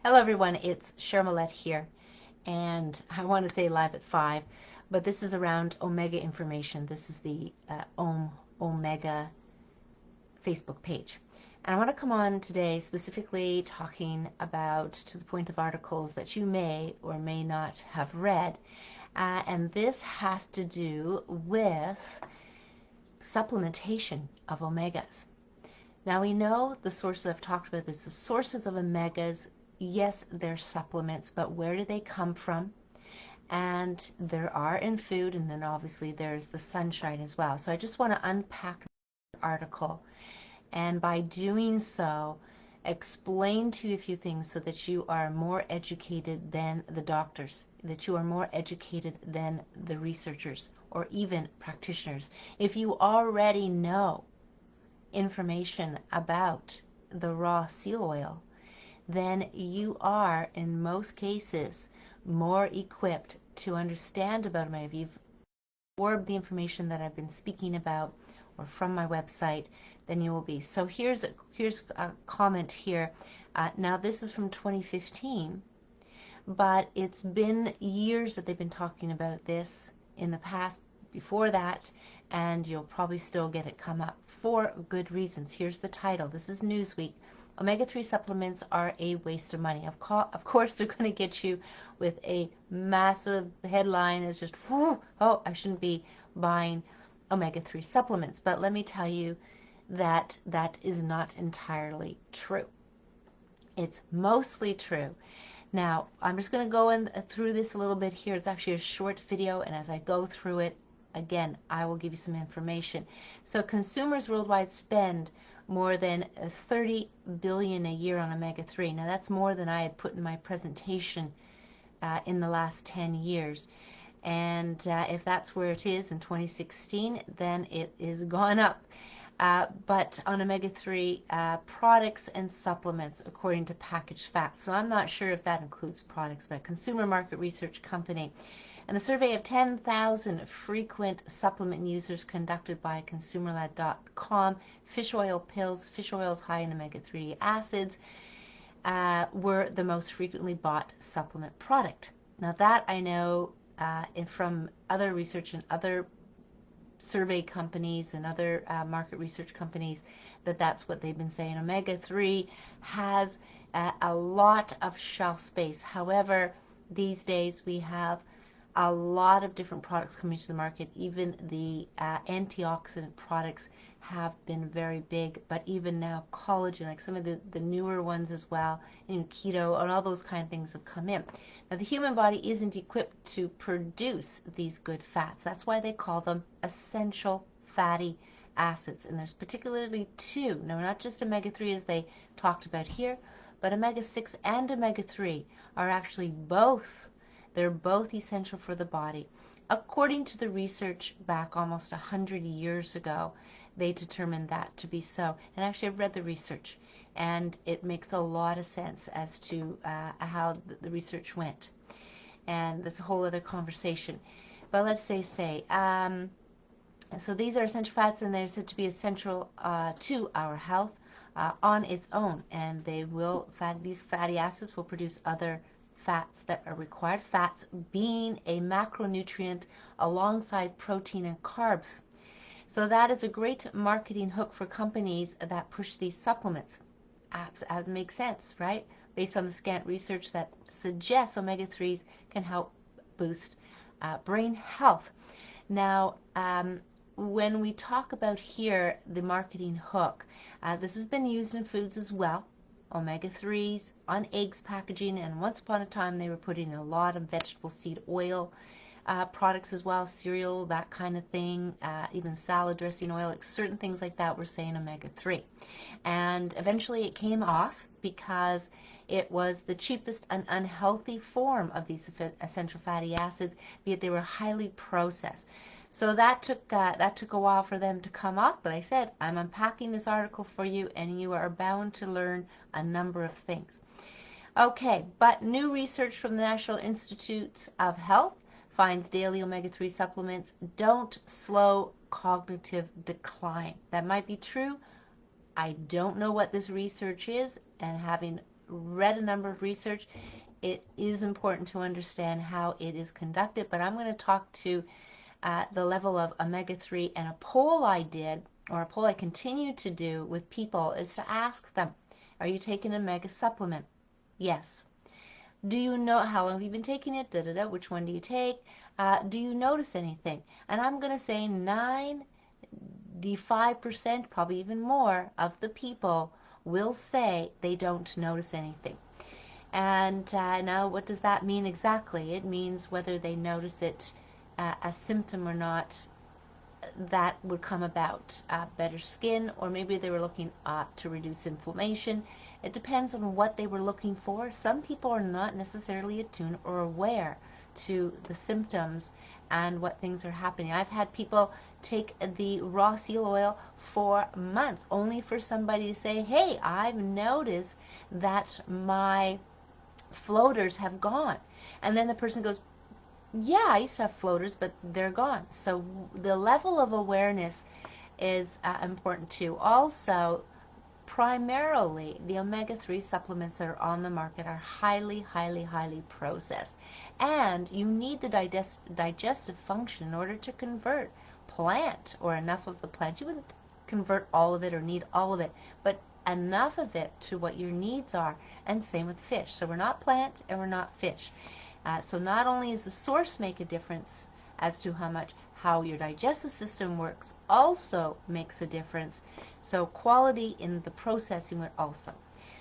Hello everyone, it's Cheryl Millett here, and I want to say live at 5, but this is around omega information. This is the Omega Facebook page. And I want to come on today specifically talking about to the point of articles that you may or may not have read. And this has to do with supplementation of omegas. Now we know the sources I've talked about this, the sources of omegas, yes, they're supplements, but where do they come from? And there are in food, and then obviously there's the sunshine as well. So I just want to unpack the article, and by doing so, explain to you a few things so that you are more educated than the doctors, that you are more educated than the researchers or even practitioners. If you already know information about the raw seal oil, then you are, in most cases, more equipped to understand about them. If you've absorbed the information that I've been speaking about or from my website, then you will be. So here's a comment here. Now this is from 2015, but it's been years that they've been talking about this in the past before that, and you'll probably still get it come up for good reasons. Here's the title. This is Newsweek. Omega-3 supplements are a waste of money. Of course, they're going to get you with a massive headline. It's just, whew, oh, I shouldn't be buying omega-3 supplements. But let me tell you that that is not entirely true. It's mostly true. Now, I'm just going to go through this a little bit here. It's actually a short video, and as I go through it, again, I will give you some information. So consumers worldwide spend more than 30 billion a year on omega-3. Now that's more than I had put in my presentation in the last 10 years. And if that's where it is in 2016, then it is gone up. But on omega-3 products and supplements according to packaged fats. So I'm not sure if that includes products, but Consumer Market Research Company. And a survey of 10,000 frequent supplement users conducted by consumerled.com, fish oil pills, fish oils high in omega-3 acids, were the most frequently bought supplement product. Now that I know from other research and other survey companies and other market research companies, that's what they've been saying. Omega-3 has a lot of shelf space. However, these days we have a lot of different products coming to the market. Even the antioxidant products have been very big, but even now collagen, like some of the newer ones as well, and keto and all those kind of things have come in. Now the human body isn't equipped to produce these good fats. That's why they call them essential fatty acids. And there's particularly two, no, not just omega-3 as they talked about here, but omega-6 and omega-3 are actually both, they're both essential for the body. According to the research back almost 100 years ago, they determined that to be so. And actually I've read the research, and it makes a lot of sense as to how the research went. And that's a whole other conversation. But let's say, so these are essential fats, and they're said to be essential to our health on its own. And they will, these fatty acids will produce other fats that are required, fats being a macronutrient alongside protein and carbs. So that is a great marketing hook for companies that push these supplements. As makes sense, right? Based on the scant research that suggests omega-3s can help boost brain health. Now, when we talk about here the marketing hook, this has been used in foods as well. Omega-3s on eggs packaging, and once upon a time they were putting a lot of vegetable seed oil products as well, cereal, that kind of thing, even salad dressing oil, like certain things like that were saying omega-3. And eventually it came off because it was the cheapest and unhealthy form of these essential fatty acids, be it they were highly processed. So that took a while for them to come off, but I said I'm unpacking this article for you, and you are bound to learn a number of things. Okay, but new research from the National Institutes of Health finds daily omega-3 supplements don't slow cognitive decline. That might be true. I don't know what this research is, and having read a number of research. It is important to understand how it is conducted, but I'm going to talk to the level of omega-3, and a poll I did, or a poll I continue to do with people, is to ask them, are you taking an omega supplement? Yes. Do you know how long have you been taking it? Da, da, da. Which one do you take? Do you notice anything? And I'm going to say 95%, probably even more, of the people will say they don't notice anything. And now what does that mean exactly? It means whether they notice it a symptom or not, that would come about. Better skin, or maybe they were looking to reduce inflammation. It depends on what they were looking for. Some people are not necessarily attuned or aware to the symptoms and what things are happening. I've had people take the raw seal oil for months, only for somebody to say, hey, I've noticed that my floaters have gone. And then the person goes, yeah, I used to have floaters, but they're gone. So the level of awareness is important too. Also, primarily, the omega-3 supplements that are on the market are highly, highly, highly processed. And you need the digestive function in order to convert plant, or enough of the plant. You wouldn't convert all of it or need all of it, but enough of it to what your needs are. And same with fish. So we're not plant and we're not fish. So not only does the source make a difference as to how your digestive system works, also makes a difference. So quality in the processing would also.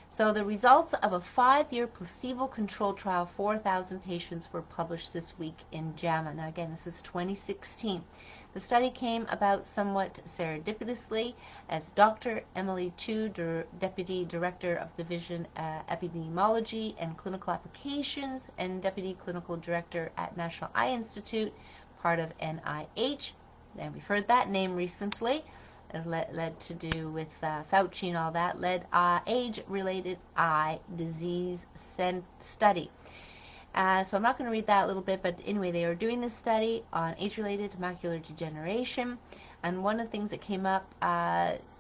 So the results of a 5-year placebo-controlled trial, 4,000 patients, were published this week in JAMA. Now again, this is 2016. The study came about somewhat serendipitously as Dr. Emily Chu, Deputy Director of Division Epidemiology and Clinical Applications and Deputy Clinical Director at National Eye Institute, part of NIH, and we've heard that name recently, led to do with Fauci and all that, led age-related eye disease study. So I'm not going to read that a little bit, but anyway, they are doing this study on age-related macular degeneration, and one of the things that came up,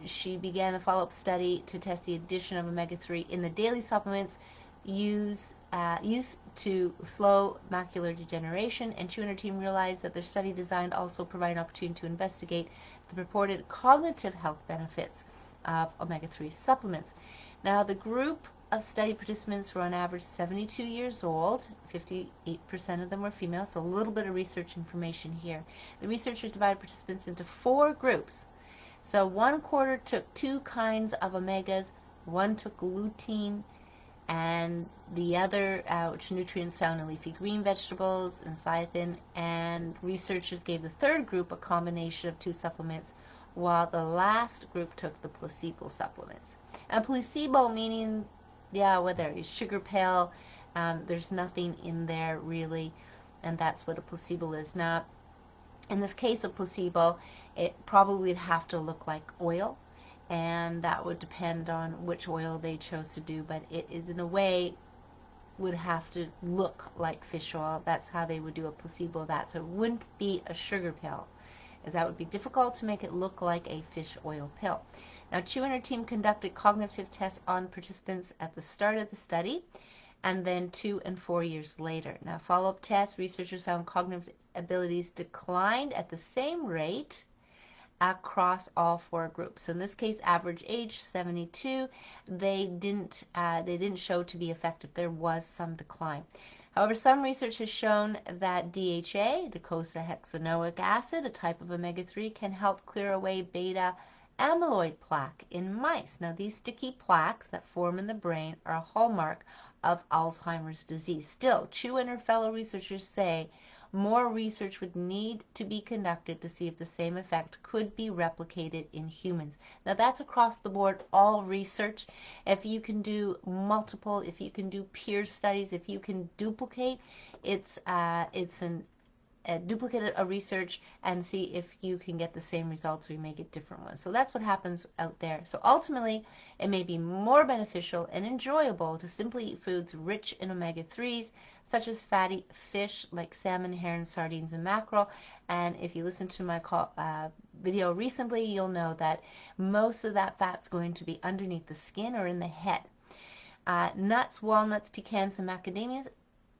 she began a follow-up study to test the addition of omega-3 in the daily supplements used to slow macular degeneration, and Chu and her team realized that their study design also provided an opportunity to investigate the purported cognitive health benefits of omega-3 supplements. Now, the group of study participants were on average 72 years old. 58% of them were female, so a little bit of research information here. The researchers divided participants into 4 groups. So one quarter took 2 kinds of omegas, one took lutein, and the other, which nutrients found in leafy green vegetables, and cythin, and researchers gave the third group a combination of 2 supplements, while the last group took the placebo supplements. And placebo meaning, whether it's sugar pill, there's nothing in there really, and that's what a placebo is. Now, in this case of placebo, it probably would have to look like oil, and that would depend on which oil they chose to do, but it is in a way would have to look like fish oil. That's how they would do a placebo of that. So it wouldn't be a sugar pill, as that would be difficult to make it look like a fish oil pill. Now, Chu and her team conducted cognitive tests on participants at the start of the study, and then 2 and 4 years later. Now, follow-up tests, researchers found cognitive abilities declined at the same rate across all 4 groups. So in this case, average age 72. They didn't show to be effective. There was some decline. However, some research has shown that DHA, docosahexaenoic acid, a type of omega-3, can help clear away beta amyloid plaque in mice. Now, these sticky plaques that form in the brain are a hallmark of Alzheimer's disease. Still, Chu and her fellow researchers say more research would need to be conducted to see if the same effect could be replicated in humans. Now, that's across the board, all research. If you can do multiple, if you can do peer studies, if you can duplicate, it's duplicate a research and see if you can get the same results or you may get different ones. So that's what happens out there. So ultimately, it may be more beneficial and enjoyable to simply eat foods rich in omega-3s, such as fatty fish like salmon, herring, sardines, and mackerel. And if you listen to my video recently, you'll know that most of that fat's going to be underneath the skin or in the head. Nuts, walnuts, pecans, and macadamias,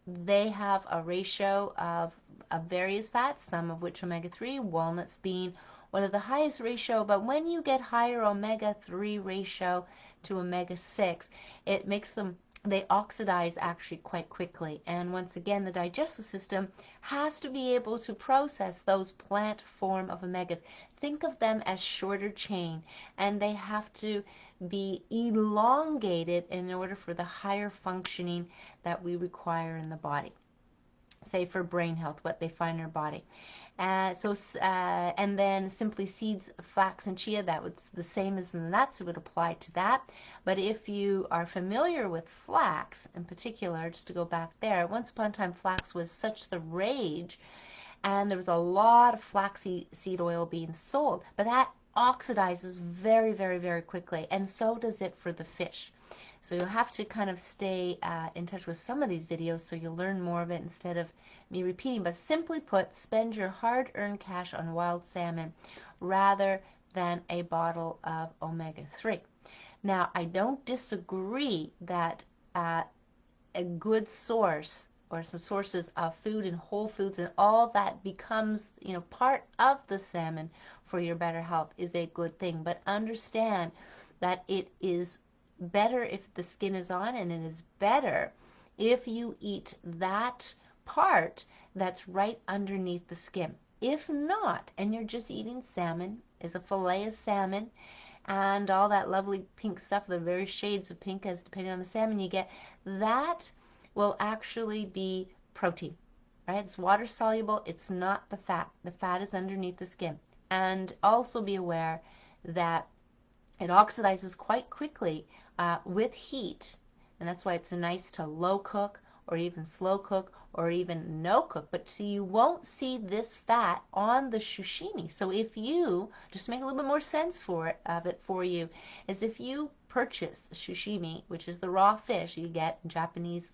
they have a ratio of various fats, some of which omega-3, walnuts being one of the highest ratio. But when you get higher omega-3 ratio to omega-6, it makes them, they oxidize actually quite quickly. And once again, the digestive system has to be able to process those plant form of omegas. Think of them as shorter chain, and they have to be elongated in order for the higher functioning that we require in the body. Say for brain health, what they find in our body. And then simply seeds, flax, and chia, that was the same as the nuts, it would apply to that. But if you are familiar with flax in particular, just to go back there, once upon a time flax was such the rage, and there was a lot of flaxseed oil being sold, but that oxidizes very, very, very quickly, and so does it for the fish. So you'll have to kind of stay in touch with some of these videos so you'll learn more of it instead of me repeating. But simply put, spend your hard-earned cash on wild salmon rather than a bottle of omega-3. Now, I don't disagree that a good source or some sources of food and whole foods and all that becomes, part of the salmon for your better health is a good thing. But understand that it is better if the skin is on, and it is better if you eat that part that's right underneath the skin. If not, and you're just eating salmon, is a fillet of salmon, and all that lovely pink stuff, the various shades of pink as depending on the salmon you get, that will actually be protein, right? It's water soluble. It's not the fat. The fat is underneath the skin. And also be aware that it oxidizes quite quickly with heat, and that's why it's nice to low cook or even slow cook or even no cook. But see, you won't see this fat on the sashimi. So if you, just to make a little bit more sense of it for you, is if you purchase sashimi, which is the raw fish you get in Japanese,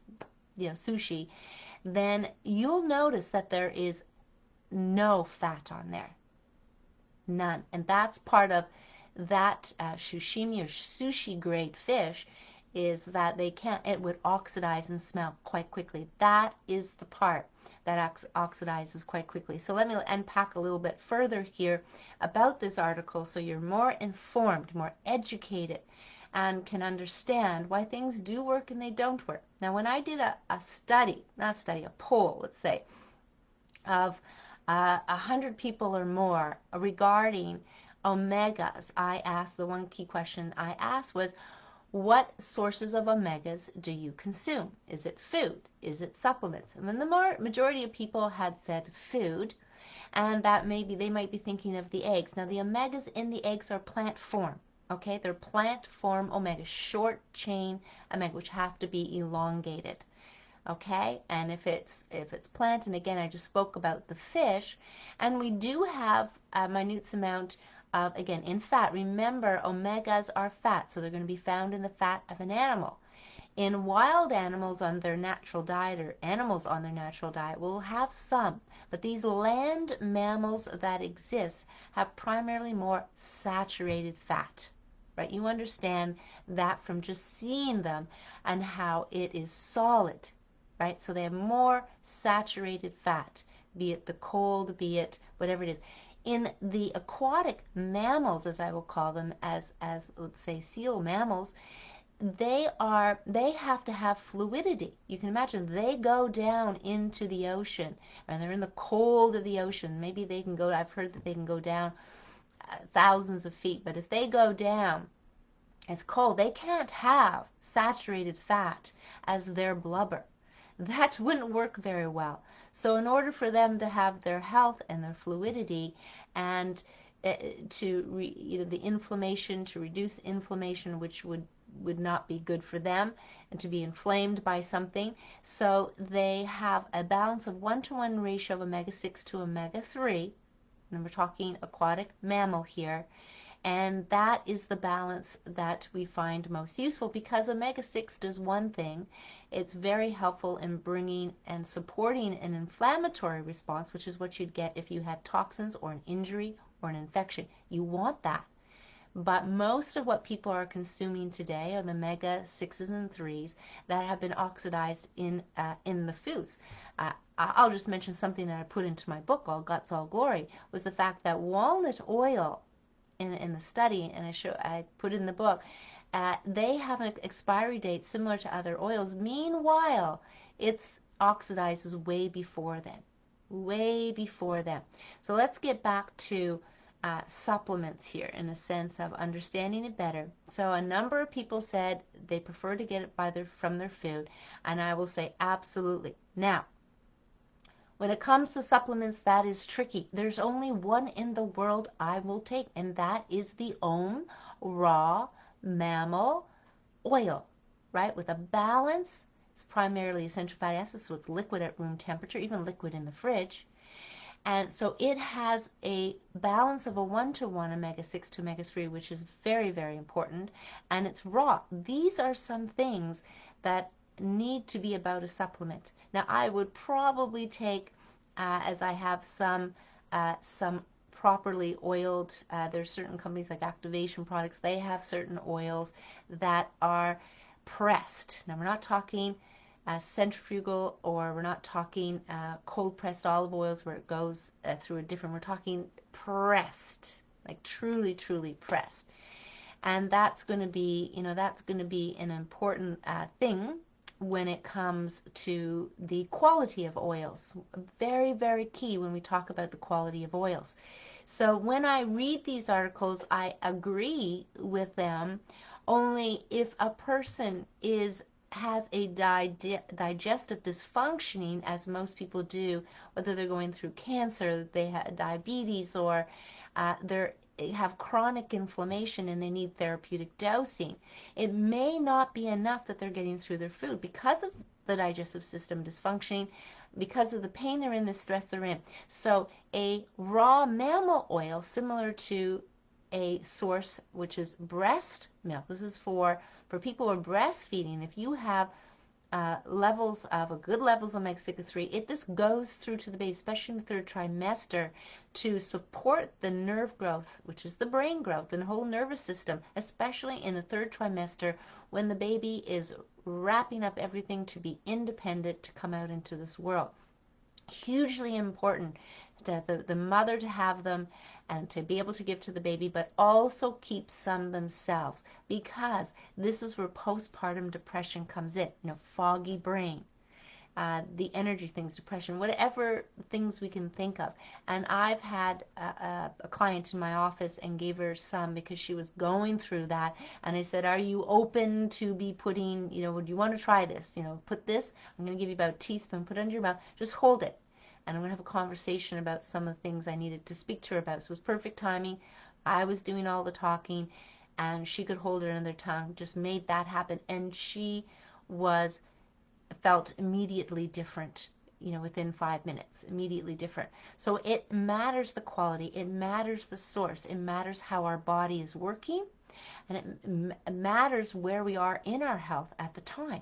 sushi, then you'll notice that there is no fat on there. None. And that's part of that sashimi or sushi grade fish, is that it would oxidize and smell quite quickly. That is the part that oxidizes quite quickly. So let me unpack a little bit further here about this article so you're more informed, more educated, and can understand why things do work and they don't work. Now, when I did a poll, let's say, of 100 people or more regarding omegas, I asked, the one key question I asked was, what sources of omegas do you consume? Is it food? Is it supplements? And then the majority of people had said food, and that they might be thinking of the eggs. Now, the omegas in the eggs are plant form. Okay, they're plant form omega, short chain omega, which have to be elongated. Okay, and if it's plant, and again I just spoke about the fish, and we do have a minute amount of, again, in fat. Remember, omegas are fat, so they're going to be found in the fat of an animal. In wild animals on their natural diet, or animals on their natural diet, will have some, but these land mammals that exist have primarily more saturated fat. Right? You understand that from just seeing them and how it is solid. Right? So they have more saturated fat, be it the cold, be it whatever it is. In the aquatic mammals, as I will call them, as let's say seal mammals, they have to have fluidity. You can imagine they go down into the ocean, and they're in the cold of the ocean. Maybe they can go, I've heard that they can go down thousands of feet, but if they go down, it's cold. They can't have saturated fat as their blubber. That wouldn't work very well. So in order for them to have their health and their fluidity, and the inflammation, to reduce inflammation, which would not be good for them, and to be inflamed by something, so they have a balance of 1-to-1 ratio of omega-6 to omega-3, and we're talking aquatic mammal here. And that is the balance that we find most useful, because omega-6 does one thing. It's very helpful in bringing and supporting an inflammatory response, which is what you'd get if you had toxins or an injury or an infection. You want that. But most of what people are consuming today are the omega 6s and 3s that have been oxidized in the foods. I'll just mention something that I put into my book, All Guts, All Glory, was the fact that walnut oil in the study, and I put it in the book, they have an expiry date similar to other oils. Meanwhile, it's oxidizes way before then. Way before then. So let's get back to supplements here in the sense of understanding it better. So a number of people said they prefer to get it from their food, and I will say absolutely. Now, when it comes to supplements, that is tricky. There's only one in the world I will take, and that is the raw mammal oil, right? With a balance. It's primarily essential fatty acids, so it's liquid at room temperature, even liquid in the fridge. And so it has a balance of a 1-to-1 omega-6 to omega-3, which is very, very important. And it's raw. These are some things that need to be about a supplement. Now, I would probably take, as I have some properly oiled, there's certain companies like Activation Products, they have certain oils that are pressed. Now, we're not talking centrifugal, or we're not talking cold pressed olive oils where it goes through a different, we're talking pressed, like truly, truly pressed. And that's going to be, that's going to be an important thing when it comes to the quality of oils. Very, very key when we talk about the quality of oils. So when I read these articles, I agree with them only if a person has a digestive dysfunctioning, as most people do, whether they're going through cancer, they have diabetes, or they have chronic inflammation and they need therapeutic dosing. It may not be enough that they're getting through their food because of the digestive system dysfunctioning, because of the pain they're in, the stress they're in. So a raw mammal oil, similar to a source which is breast milk. This is for people who are breastfeeding. If you have levels of good levels of omega-3, this goes through to the baby, especially in the third trimester, to support the nerve growth, which is the brain growth and the whole nervous system, especially in the third trimester when the baby is wrapping up everything to be independent to come out into this world. Hugely important that the mother to have them and to be able to give to the baby, but also keep some themselves, because this is where postpartum depression comes in. Foggy brain, the energy things, depression, whatever things we can think of. And I've had a client in my office and gave her some because she was going through that. And I said, are you open to be putting, would you want to try this? Put this, I'm going to give you about a teaspoon, put it under your mouth, just hold it. And I'm going to have a conversation about some of the things I needed to speak to her about. So it was perfect timing. I was doing all the talking, and she could hold it under her tongue, just made that happen. And she felt immediately different, within 5 minutes, immediately different. So it matters the quality, it matters the source, it matters how our body is working, and it matters where we are in our health at the time.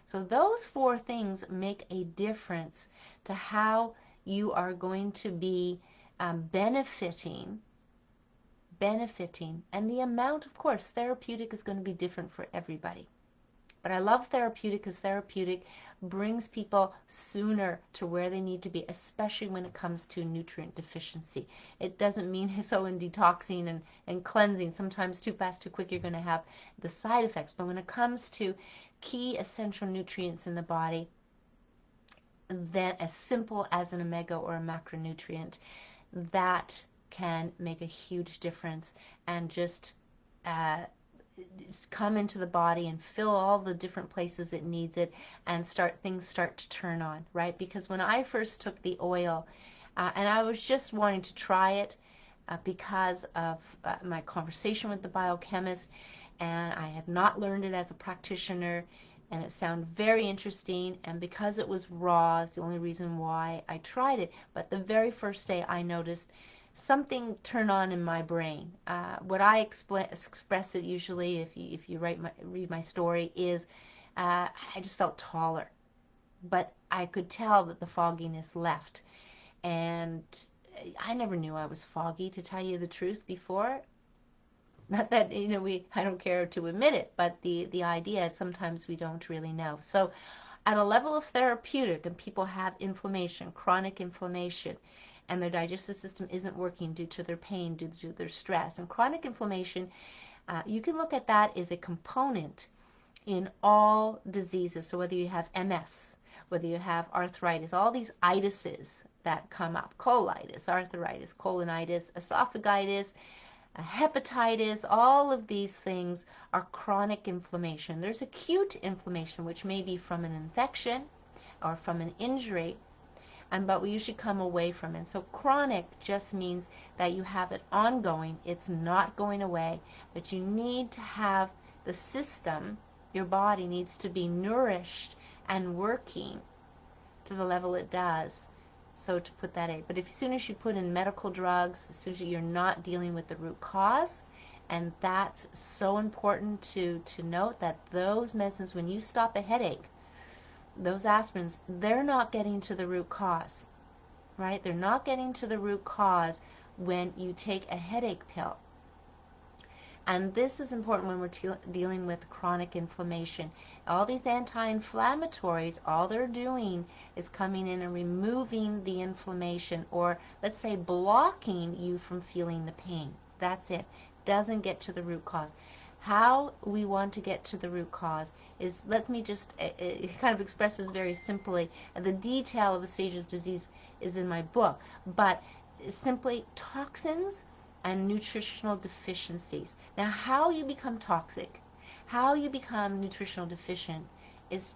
So those 4 things make a difference to how you are going to be benefiting, and the amount, of course, therapeutic is going to be different for everybody. But I love therapeutic because therapeutic brings people sooner to where they need to be, especially when it comes to nutrient deficiency. It doesn't mean so in detoxing and cleansing, sometimes too fast, too quick, you're going to have the side effects. But when it comes to key essential nutrients in the body, then as simple as an omega or a macronutrient, that can make a huge difference and just come into the body and fill all the different places it needs it, and things start to turn on, right? Because when I first took the oil, and I was just wanting to try it because of my conversation with the biochemist, and I had not learned it as a practitioner, and it sounded very interesting, and because it was raw is the only reason why I tried it. But the very first day I noticed something turn on in my brain. What I express it usually, if you read my story, is I just felt taller, but I could tell that the fogginess left, and I never knew I was foggy, to tell you the truth, before. Not that, I don't care to admit it, but the idea is sometimes we don't really know. So at a level of therapeutic, and people have inflammation, chronic inflammation, and their digestive system isn't working due to their pain, due to their stress. And chronic inflammation, you can look at that as a component in all diseases. So whether you have MS, whether you have arthritis, all these itises that come up, colitis, arthritis, colonitis, esophagitis, hepatitis, all of these things are chronic inflammation. There's acute inflammation, which may be from an infection or from an injury, but we usually come away from it. So chronic just means that you have it ongoing. It's not going away, but you need to have the system, your body needs to be nourished and working to the level it does. So to put that in. But as soon as you put in medical drugs, as soon as you're not dealing with the root cause, and that's so important to note that those medicines, when you stop a headache, those aspirins, they're not getting to the root cause, right? They're not getting to the root cause when you take a headache pill. And this is important when we're dealing with chronic inflammation. All these anti-inflammatories, all they're doing is coming in and removing the inflammation, or let's say blocking you from feeling the pain. That's it. Doesn't get to the root cause. How we want to get to the root cause is, let me just, it kind of expresses very simply, the detail of the stage of disease is in my book, but simply toxins and nutritional deficiencies. Now, how you become toxic, how you become nutritional deficient is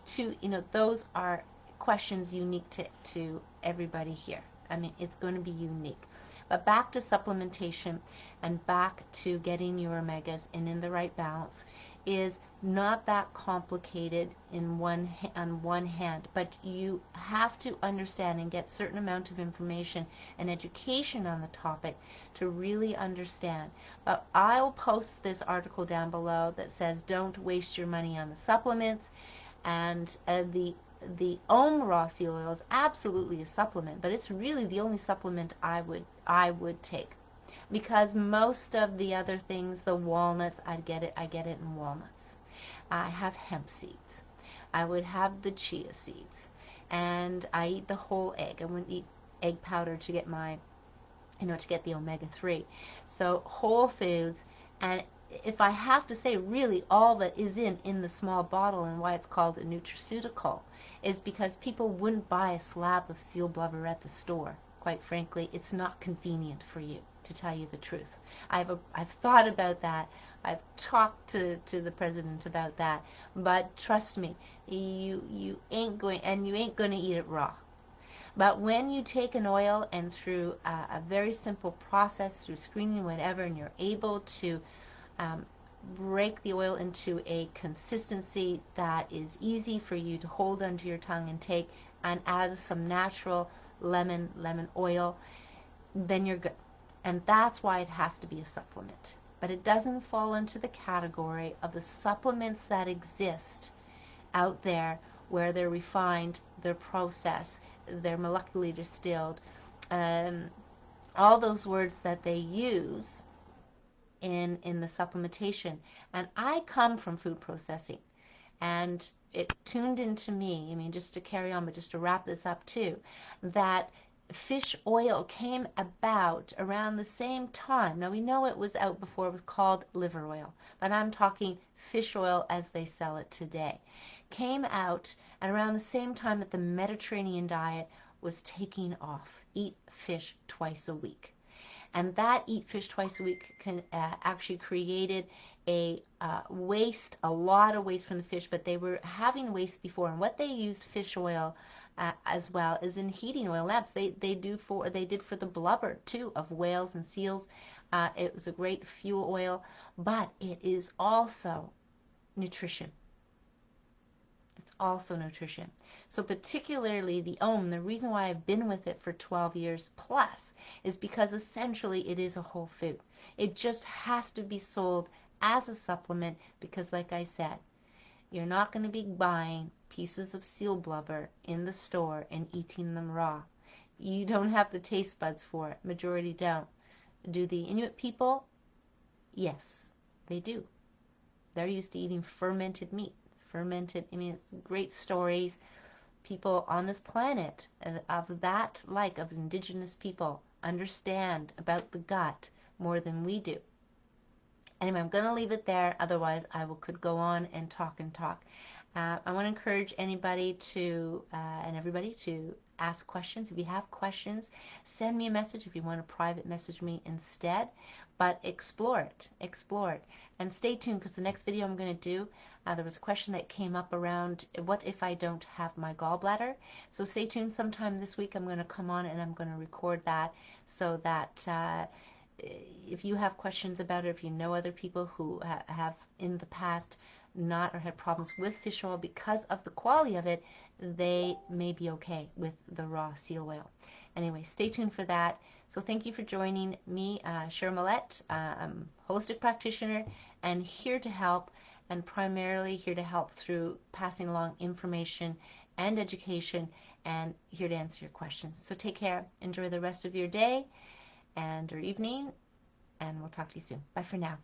those are questions unique to everybody here. I mean, it's going to be unique. But back to supplementation and back to getting your omegas in the right balance is not that complicated on one hand, but you have to understand and get certain amount of information and education on the topic to really understand. But I'll post this article down below that says don't waste your money on the supplements, and the raw seal oil is absolutely a supplement, but it's really the only supplement I would take, because most of the other things, the walnuts, I get it in walnuts. I have hemp seeds. I would have the chia seeds, and I eat the whole egg. I wouldn't eat egg powder to get my, to get the omega-3. So whole foods. And if I have to say, really all that is in the small bottle, and why it's called a nutraceutical, is because people wouldn't buy a slab of seal blubber at the store. Quite frankly, it's not convenient for you, to tell you the truth. I've thought about that. I've talked to the president about that. But trust me, you ain't going to eat it raw. But when you take an oil, and through a very simple process, through screening, whatever, and you're able to break the oil into a consistency that is easy for you to hold under your tongue and take, and add some natural lemon oil, then you're good. And that's why it has to be a supplement. But it doesn't fall into the category of the supplements that exist out there, where they're refined, they're processed, they're molecularly distilled, all those words that they use in the supplementation. And I come from food processing, and it tuned into me, just to carry on, but just to wrap this up too, that fish oil came about around the same time. Now, we know it was out before, it was called liver oil, but I'm talking fish oil as they sell it today. Came out at around the same time that the Mediterranean diet was taking off. Eat fish twice a week. And that eat fish twice a week actually created a lot of waste from the fish, but they were having waste before. And what they used fish oil as well is in heating oil lamps. They did for the blubber too of whales and seals. It was a great fuel oil, but it is also nutrition. It's also nutrition. So particularly the the reason why I've been with it for 12 years plus is because essentially it is a whole food. It just has to be sold as a supplement, because like I said, you're not going to be buying pieces of seal blubber in the store and eating them raw. You don't have the taste buds for it. Majority don't. Do the Inuit people? Yes. They do. They're used to eating fermented meat. Fermented, I mean, it's great stories. People on this planet of that, like of indigenous people, understand about the gut more than we do. Anyway, I'm going to leave it there. Otherwise, could go on and talk and talk. I want to encourage anybody to and everybody to ask questions. If you have questions, send me a message if you want to private message me instead. But explore it. Explore it. And stay tuned because the next video I'm going to do, there was a question that came up around what if I don't have my gallbladder. So stay tuned. Sometime this week I'm going to come on and I'm going to record that so that if you have questions about it, if you know other people who have in the past not or had problems with fish oil because of the quality of it, they may be okay with the raw seal oil. Anyway, stay tuned for that. So thank you for joining me, Cheryl Millett. I'm a holistic practitioner and here to help, and primarily here to help through passing along information and education, and here to answer your questions. So take care. Enjoy the rest of your day and or evening, and we'll talk to you soon. Bye for now.